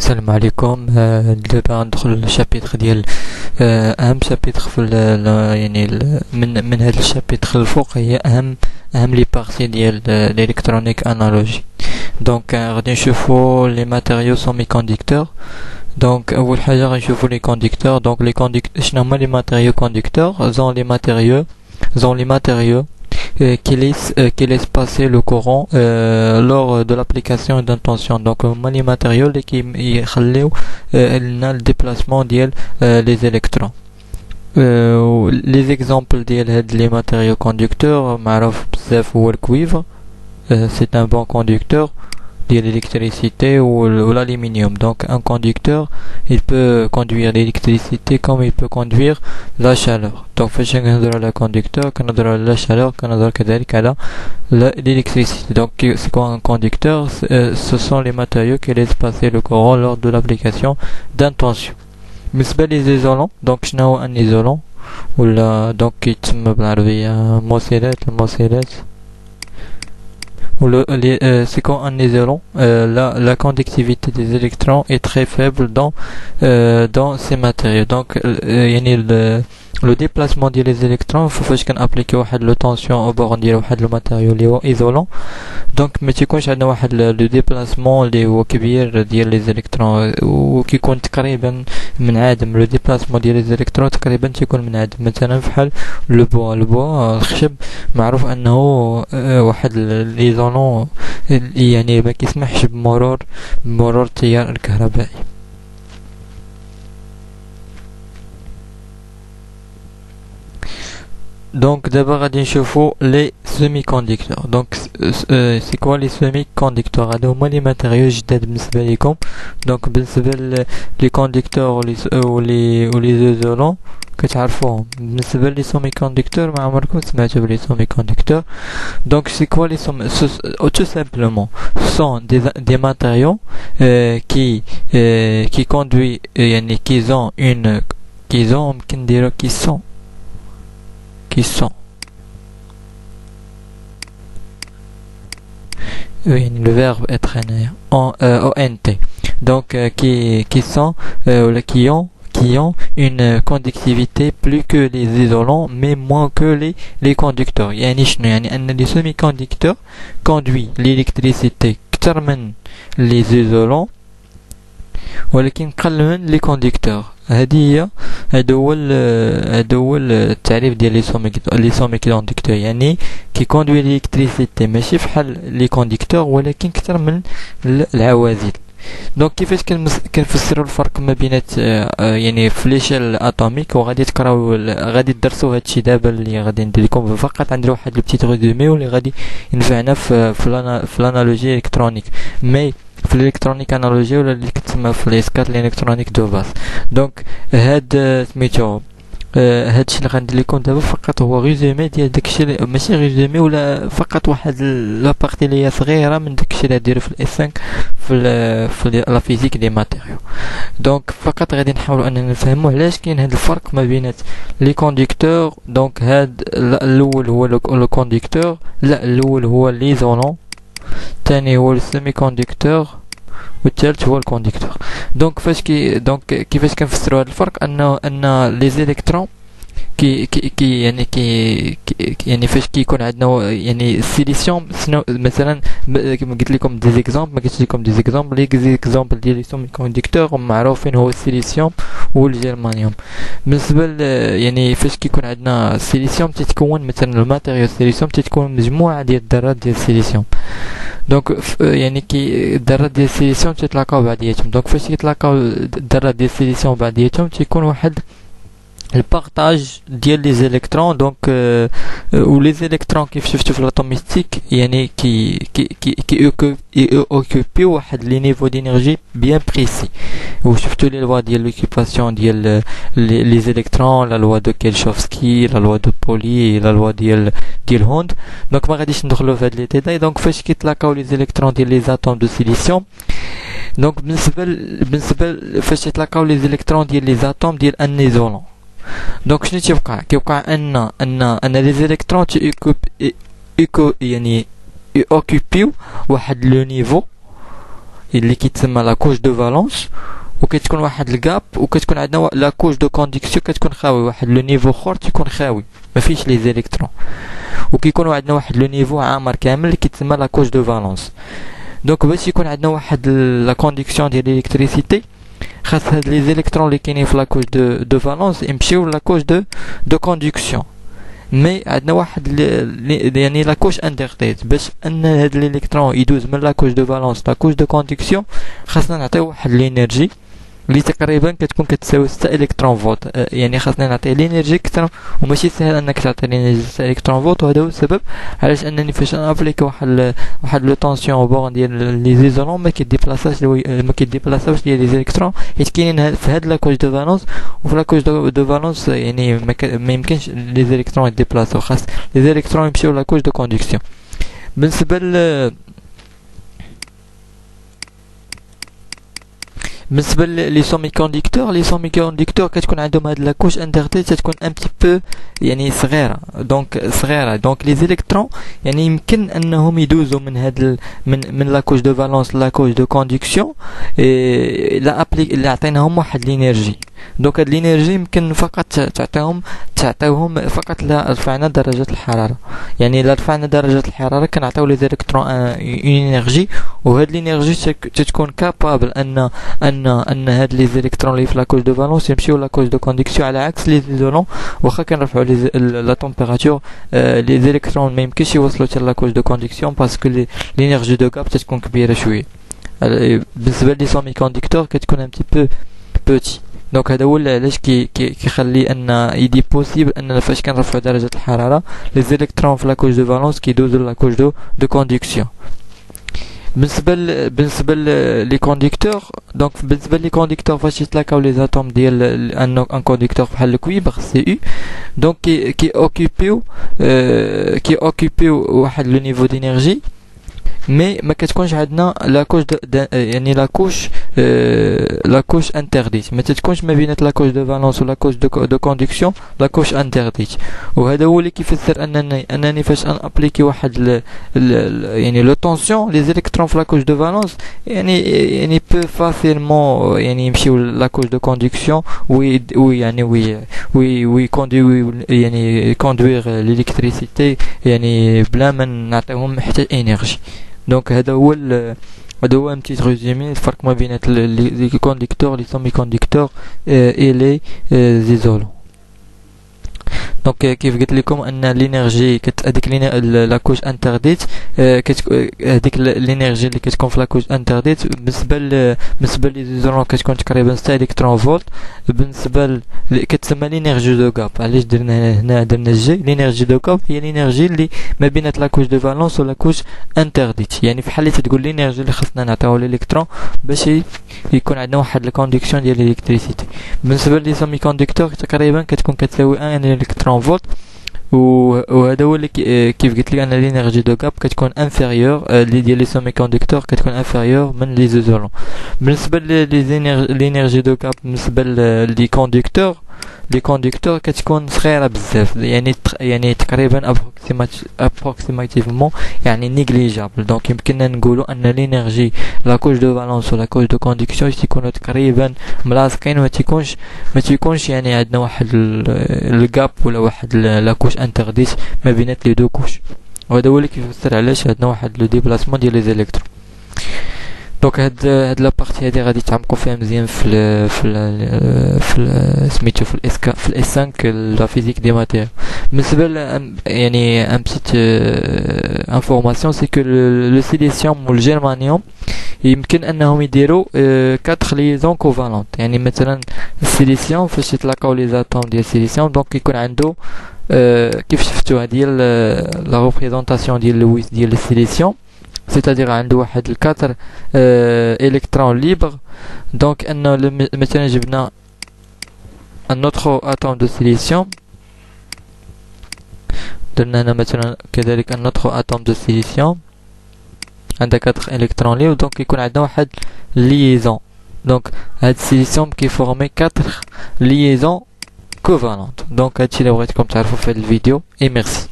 السلام عليكم. دابا ندخل الشابيتر ديال اهم شابيتر في من هذا الشابيتر الفوق هي اهم لي بارتي ديال الالكترونيك انالوجي. دونك غادي نشوفوا لي ماتيريو سيمي كوندكتور. دونك اول حاجه غنشوفوا لي كوندكتور. دونك لي كوندكتور شنو هما لي ماتيريو كوندكتور؟ زون لي ماتيريو qui laisse passer le courant lors de l'application d'une tension. Donc les matériaux qui يخليو لنا le déplacement ديال les électrons. Les exemples ديال هاد les matériaux conducteurs معروف بزاف هو الكويفر. C'est un bon conducteur de l'électricité ou l'aluminium. Donc un conducteur, il peut conduire l'électricité comme il peut conduire la chaleur. Donc فاش نهضروا على conducteur كنهضروا على la chaleur كنهضروا كذلك على l'électricité. Donc c'est quoi un conducteur? Ce sont les matériaux qui laissent passer le courant lors de l'application d'un tension. بالنسبة les isolants, donc شنو هو un isolant ولا donc يتسمى بالعربية الموصلات. C'est quand un isolant, la conductivité des électrons est très faible dans ces matériaux. Donc le déplacement des électrons فاش كنابليكيو واحد لو طونسيون او بور نديرو واحد الماتيريو اللي هو ايزولون. دونك ما تيكونش عندنا واحد لو ديبلاسمون اللي هو كبير ديال لي زيليكترون وكيكون تقريبا منعدم. لو ديبلاسمون ديال لي زيليكترون تقريبا تيكون منعدم. مثلا بحال لو بوا الخشب معروف انه واحد ليزولون يعني ما كيسمحش بمرور التيار الكهربائي. Donc d'abord غادي نشوفوا les semi-conducteurs. Donc c'est quoi les semi-conducteurs؟ هادو هما لي ماتيريو جداد بالنسبه لكم. دونك بالنسبه لي كوندكتور ولي ايزولون كتعرفوهم. بالنسبه لي سيمي كوندكتور ما عمركم سمعتوا بلي سيمي كوندكتور. Donc c'est quoi les tout simplement ce sont des matériaux qui conduit يعني qui sont oui, le verbe être ONT. Donc qui ont une conductivité plus que les isolants mais moins que les conducteurs. يعني شنو يعني ان les semi-conducteurs conduit l'électricité اكثر من les isolants ولكن قل من لي كوندكتور. هذا هو التعريف ديال لي سومي كوندكتور. يعني كي كوندوي الالكتريسيتي ماشي بحال لي كوندكتور ولكن اكثر من العوازل. دونك كيفاش كنفسروا الفرق ما بينات يعني في ليشيل اتوميك؟ وغادي تقراو غادي تدرسوا هادشي دابا اللي غادي ندير لكم. فقط عندي واحد لو بتيت ريزومي واللي غادي ينفعنا في الانالوجي الكترونيك مي في الالكترونيك انالوجي ولا اللي كتسمى في ليسكات الالكترونيك دو باس. دونك هاد سميتو هادشي اللي غندير لكم دابا فقط هو ريزومي ديال داكشي ماشي ريزومي ولا فقط واحد لابارتي اللي هي صغيره من داكشي اللي غاديرو في الاس 5 في لا فيزيك دي ماتيريو. دونك فقط غادي نحاولوا اننا نفهموا علاش كاين هذا الفرق ما بين لي كوندكتور. دونك هاد الاول هو لو كوندكتور، لا الاول هو ليزولون، الثاني هو السيمي كوندكتور، والثالث هو الكوندكتور. دونك كيفاش كنفسروا هذا الفرق؟ ان لي زيليكترون يعني فاش كيكون عندنا يعني السيليسيوم مثلا قلت لكم دي زيكزامبل ما قلت لكم دي زيكزامبل ديال لي سيمي كوندكتور معروفين هو السيليسيوم والجرمانيوم. بالنسبه يعني فاش كيكون عندنا السيليسيوم تتكون مثلا الماتيريال السيليسيوم تتكون مجموعه ديال الذرات ديال السيليسيوم. دونك يعني كي الذرات ديال السيليسيوم تتلاقاو بعضياتهم. دونك فاش يتلاقاو الذرات ديال السيليسيوم بعضياتهم تيكون واحد البارطاج ديال لي زيليكترون. دونك ولي زيليكترون كيف شفتوا في الاتوميستيك يعني كي اوكوبي واحد لي نيفو دينيرجي بيان بريسي. وشفتوا لي لوا ديال لوكيباسيون ديال لي زيليكترون، لا لوا دو كيلشوفسكي، لا لوا دو بولي، لا لوا ديال هوند. دونك ما غاديش ندخلوا في هاد لي ديتاي. دونك فاش كيتلاقاو لي زيليكترون ديال لي اتوم دو سيليسيوم، دونك بالنسبه فاش يتلاقاو لي زيليكترون ديال لي اتوم ديال ان ايزولون، دونك شنو كيوقع ان لي زيليكترون يعني يوكوبيو واحد لو نيفو اللي كيتسمى لا كوش دو فالونس، وكتكون واحد الكاب، وكتكون عندنا لا كوش دو كونديكسيون كتكون خاوي، واحد لو نيفو اخر تيكون خاوي ما فيش لي زيليكترون، وكيكون عندنا واحد لو نيفو عامر كامل اللي كيتسمى لا كوش دو فالونس. دونك باش يكون عندنا واحد لا كونديكسيون ديال الالكتريسيتي خاص هاد لي زيليكترون اللي كاينين في لا كوش دو فالونس يمشيو لا كوش دو كونديكسيون. مي عندنا واحد يعني لا كوش انترتيت، باش ان هاد الالكترون يدوز من لا كوش دو فالونس لا كوش دو كونديكسيون خاصنا نعطيو واحد الانرجي اللي تقريبا كتكون كتساوي 6 الكترون فولت. يعني خاصنا نعطي الانرجي اكثر، وماشي سهل انك تعطي الانرجي 6 الكترون فولت. وهذا هو السبب علاش انني فاش نابليك واحد لو طونسيون بون ديال لي زيزولون ما كيديبلاساوش ديال لي زيليكترون، حيت كاينين في هاد لا كوش دو فالونس، وفي لا كوش دو فالونس يعني ما يمكنش لي زيليكترون يديبلاساو، خاص لي زيليكترون يمشيو لا كوش دو كونديكسيون. بالنسبه لي سيمي كونديكتور كتكون عندهم هاد لا كوش انترتيت تكون ان بتي بو يعني صغيره. دونك لي زيليكترون يعني يمكن انهم يدوزوا من هاد من لا كوش دو فالونس لا كوش دو كونديكسيون اللي عطيناهم واحد الانرجي. دونك هاد الانرجي يمكن فقط تعطيوهم فقط لا رفعنا درجه الحراره. يعني لا رفعنا درجه الحراره كنعطيو لي زيليكترون انرجي، وهاد الانرجي تكون كابابل ان هاد لي زيليكترون اللي في لا كوش دو فالونس يمشيو لا كوش دو كونديكسيون، على عكس لي زيزولون واخا كنرفعوا لا تمبيراتور لي زيليكترون ما يمكنش يوصلوا حتى لا كوش دو كونديكسيون باسكو لينيرجي دو غاب تكون كبيره شويه. بالنسبه لي سيمي كونديكتور كتكون ان بتي بو بوتي. دونك هذا هو علاش كيخلي ان يدي بوسيبل ان فاش كنرفعوا درجه الحراره لي زيليكترون في لا كوش دو فالونس كيدوزوا لا كوش دو كونديكسيون. بالنسبه لي كونديكتور، دونك بالنسبه لي كونديكتور فاش يتلاقاو لي اتوم ديال ان كونديكتور بحال الكويبر سي يو، دونك كي اوكيبيو واحد لو نيفو دينيرجي، مي ما كتكونش عندنا لا كوش يعني لا كوش انترديت، ما تتكونش ما بين لا كوش دو فالونس ولا كوش دو كونديكسيون لا كوش انترديت. وهذا هو اللي كيفسر انني فاش ابليكي واحد يعني لو طونسيون لي زيليكترون في لا كوش دو فالونس يعني بو فاسيلمون يعني يمشيو لا كوش دو كونديكسيون وي كوندوير ليليكتريسيتي يعني بلا ما نعطيهم حتى انرجي. دونك هذا هو un petit résumé الفرق ما بين لي كونديكتور لي سيمي كونديكتور اي لي زيزولون. دونك كيف قلت لكم ان الانرجي هذيك لا كوش انترديت هذيك الانرجي اللي كتكون في لا كوش انترديت بالنسبه لي زيزولون كتكون تقريبا 6 الكترون فولت. بالنسبه كتسمى لينيرجي دو غاب. علاش درنا الجي لينيرجي دو غاب؟ هي الانرجي اللي ما بين لا كوش دو فالونس ولا كوش انترديت. يعني في حال تقول الانرجي اللي خصنا نعطيوها للالكترون باش يكون عندنا واحد الكونديكسيون ديال الالكتريسيتي. بالنسبه لي سيمي كونديكتور تقريبا كتكون كتساوي 1 الكترون فولت. وهذا هو اللي كيف قلت لك ان الانرجي دو غاب كتكون انفيريور اللي ديال لي سيمي كونديكتور كتكون انفيريور من لي زيزولون. بالنسبه للانرجي دو غاب بالنسبه لي كونديكتور كتكون صغيره بزاف، يعني تقريبا ابروكسيماتيفمون يعني نيغليجابل. دونك يمكننا نقولوا ان الانرجي لا كوش دو فالونس ولا كوش دو كونديكسيون تيكونوا تقريبا ملاصقين، ما تيكونش يعني عندنا واحد الغاب ولا واحد لا كوش انترديت ما بين لي دو كوش. وهذا هو اللي كيفسر علاش عندنا واحد لو ديبلاسمون ديال لي زيليكترون. دونك هاد لابارتي هادي غادي تعمقوا فيها مزيان في سميتو في الاس 5 لا فيزيك دي ماتير. بالنسبه يعني ان بتيت انفورماسيون سي كو لو سيليسيوم والجرمانيوم يمكن انهم يديروا 4 ليزون كوفالونت. يعني مثلا السيليسيوم فاش يتلاقاو لي زاتوم ديال السيليسيوم دونك يكون عنده كيف شفتوها ديال لا ريبريزونطاسيون ديال لويس ديال السيليسيوم، c'est-à-dire عنده واحد 4 الكترون ليبر. دونك انه مثلا جبنا un autre atome de silicium، درنا هنا مثلا كذلك un autre atome de silicium عندها 4 الكترون ليبر. دونك يكون عندنا واحد liaison. دونك هاد السيليسيوم كيفورمي 4 liaisons covalentes. دونك هادشي اللي بغيتكم تعرفوا في هاد الفيديو. اي ميرسي.